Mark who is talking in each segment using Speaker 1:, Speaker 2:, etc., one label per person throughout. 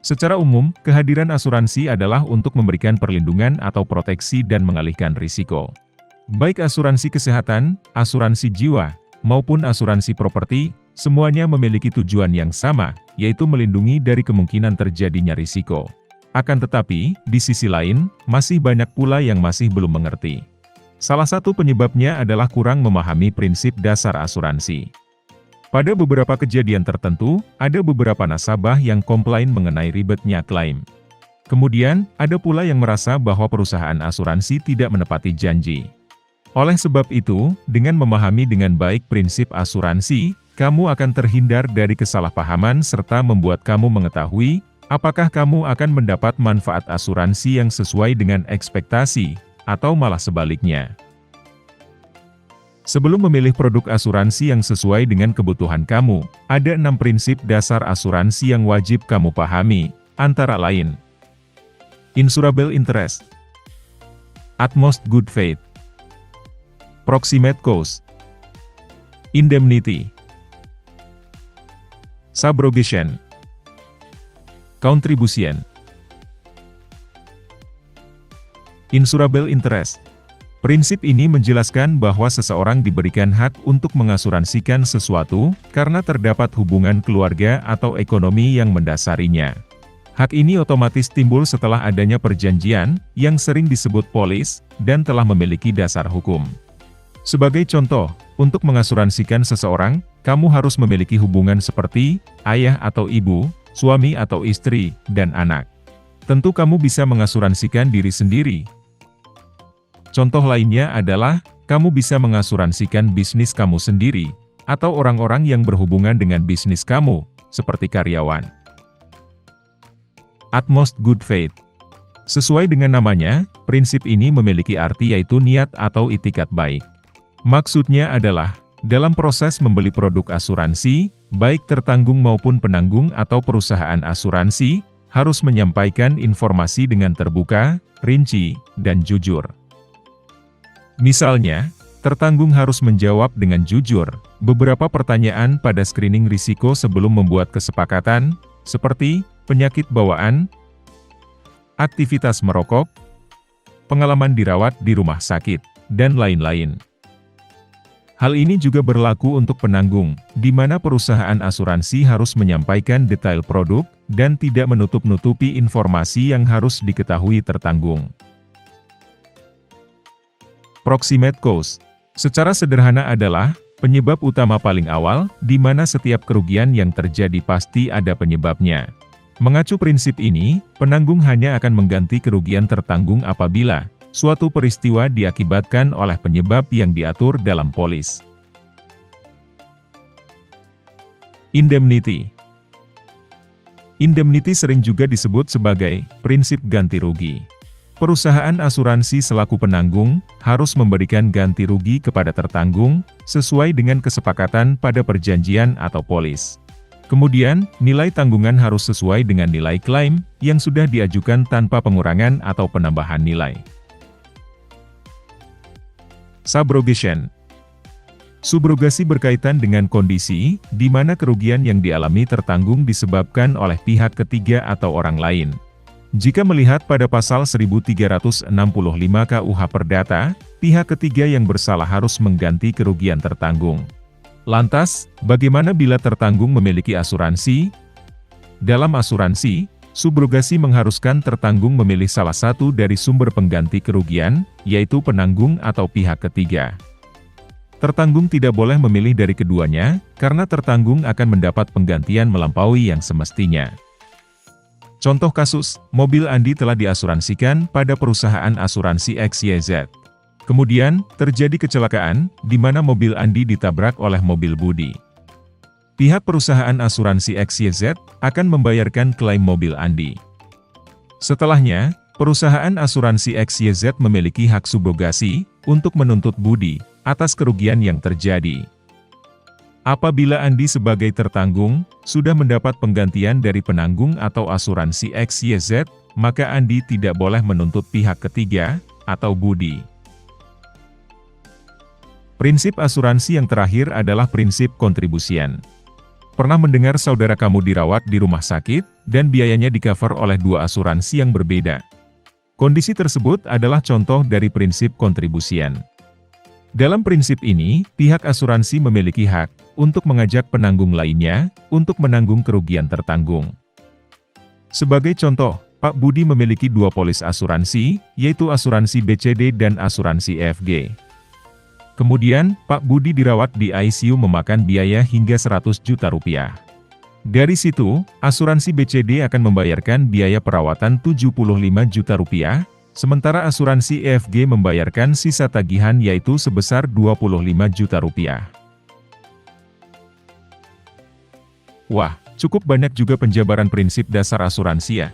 Speaker 1: Secara umum, kehadiran asuransi adalah untuk memberikan perlindungan atau proteksi dan mengalihkan risiko. Baik asuransi kesehatan, asuransi jiwa, maupun asuransi properti, semuanya memiliki tujuan yang sama, yaitu melindungi dari kemungkinan terjadinya risiko. Akan tetapi, di sisi lain, masih banyak pula yang masih belum mengerti. Salah satu penyebabnya adalah kurang memahami prinsip dasar asuransi. Pada beberapa kejadian tertentu, ada beberapa nasabah yang komplain mengenai ribetnya klaim. Kemudian, ada pula yang merasa bahwa perusahaan asuransi tidak menepati janji. Oleh sebab itu, dengan memahami dengan baik prinsip asuransi, kamu akan terhindar dari kesalahpahaman serta membuat kamu mengetahui, apakah kamu akan mendapat manfaat asuransi yang sesuai dengan ekspektasi, atau malah sebaliknya. Sebelum memilih produk asuransi yang sesuai dengan kebutuhan kamu, ada 6 prinsip dasar asuransi yang wajib kamu pahami, antara lain: Insurable Interest, Utmost Good Faith, Proximate Cost, Indemnity, Subrogation, Contribution. Insurable Interest. Prinsip ini menjelaskan bahwa seseorang diberikan hak untuk mengasuransikan sesuatu, karena terdapat hubungan keluarga atau ekonomi yang mendasarinya. Hak ini otomatis timbul setelah adanya perjanjian, yang sering disebut polis, dan telah memiliki dasar hukum. Sebagai contoh, untuk mengasuransikan seseorang, kamu harus memiliki hubungan seperti ayah atau ibu, suami atau istri, dan anak. Tentu kamu bisa mengasuransikan diri sendiri. Contoh lainnya adalah, kamu bisa mengasuransikan bisnis kamu sendiri, atau orang-orang yang berhubungan dengan bisnis kamu, seperti karyawan. Utmost Good Faith. Sesuai dengan namanya, prinsip ini memiliki arti yaitu niat atau itikat baik. Maksudnya adalah, dalam proses membeli produk asuransi, baik tertanggung maupun penanggung atau perusahaan asuransi, harus menyampaikan informasi dengan terbuka, rinci, dan jujur. Misalnya, tertanggung harus menjawab dengan jujur beberapa pertanyaan pada screening risiko sebelum membuat kesepakatan, seperti penyakit bawaan, aktivitas merokok, pengalaman dirawat di rumah sakit, dan lain-lain. Hal ini juga berlaku untuk penanggung, di mana perusahaan asuransi harus menyampaikan detail produk, dan tidak menutup-nutupi informasi yang harus diketahui tertanggung. Proximate Cost. Secara sederhana adalah, penyebab utama paling awal, di mana setiap kerugian yang terjadi pasti ada penyebabnya. Mengacu prinsip ini, penanggung hanya akan mengganti kerugian tertanggung apabila suatu peristiwa diakibatkan oleh penyebab yang diatur dalam polis. Indemnity. Indemnity sering juga disebut sebagai prinsip ganti rugi. Perusahaan asuransi selaku penanggung harus memberikan ganti rugi kepada tertanggung sesuai dengan kesepakatan pada perjanjian atau polis. Kemudian, nilai tanggungan harus sesuai dengan nilai klaim yang sudah diajukan tanpa pengurangan atau penambahan nilai. Subrogation. Subrogasi berkaitan dengan kondisi di mana kerugian yang dialami tertanggung disebabkan oleh pihak ketiga atau orang lain. Jika melihat pada pasal 1365 KUH Perdata, pihak ketiga yang bersalah harus mengganti kerugian tertanggung. Lantas, bagaimana bila tertanggung memiliki asuransi? Dalam asuransi, subrogasi mengharuskan tertanggung memilih salah satu dari sumber pengganti kerugian, yaitu penanggung atau pihak ketiga. Tertanggung tidak boleh memilih dari keduanya, karena tertanggung akan mendapat penggantian melampaui yang semestinya. Contoh kasus, mobil Andi telah diasuransikan pada perusahaan asuransi XYZ. Kemudian, terjadi kecelakaan, di mana mobil Andi ditabrak oleh mobil Budi. Pihak perusahaan asuransi XYZ akan membayarkan klaim mobil Andi. Setelahnya, perusahaan asuransi XYZ memiliki hak subrogasi untuk menuntut Budi atas kerugian yang terjadi. Apabila Andi sebagai tertanggung sudah mendapat penggantian dari penanggung atau asuransi XYZ, maka Andi tidak boleh menuntut pihak ketiga atau Budi. Prinsip asuransi yang terakhir adalah prinsip kontribusian. Pernah mendengar saudara kamu dirawat di rumah sakit, dan biayanya di-cover oleh dua asuransi yang berbeda? Kondisi tersebut adalah contoh dari prinsip kontribusian. Dalam prinsip ini, pihak asuransi memiliki hak untuk mengajak penanggung lainnya untuk menanggung kerugian tertanggung. Sebagai contoh, Pak Budi memiliki dua polis asuransi, yaitu asuransi BCD dan asuransi EFG. Kemudian, Pak Budi dirawat di ICU memakan biaya hingga 100 juta rupiah. Dari situ, asuransi BCD akan membayarkan biaya perawatan 75 juta rupiah, sementara asuransi EFG membayarkan sisa tagihan yaitu sebesar 25 juta rupiah. Wah, cukup banyak juga penjabaran prinsip dasar asuransi ya.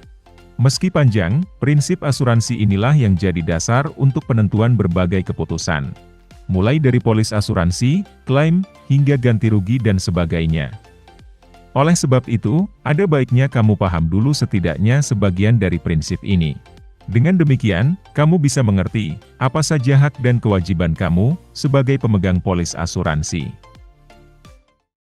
Speaker 1: Meski panjang, prinsip asuransi inilah yang jadi dasar untuk penentuan berbagai keputusan. Mulai dari polis asuransi, klaim, hingga ganti rugi dan sebagainya. Oleh sebab itu, ada baiknya kamu paham dulu setidaknya sebagian dari prinsip ini. Dengan demikian, kamu bisa mengerti apa saja hak dan kewajiban kamu sebagai pemegang polis asuransi.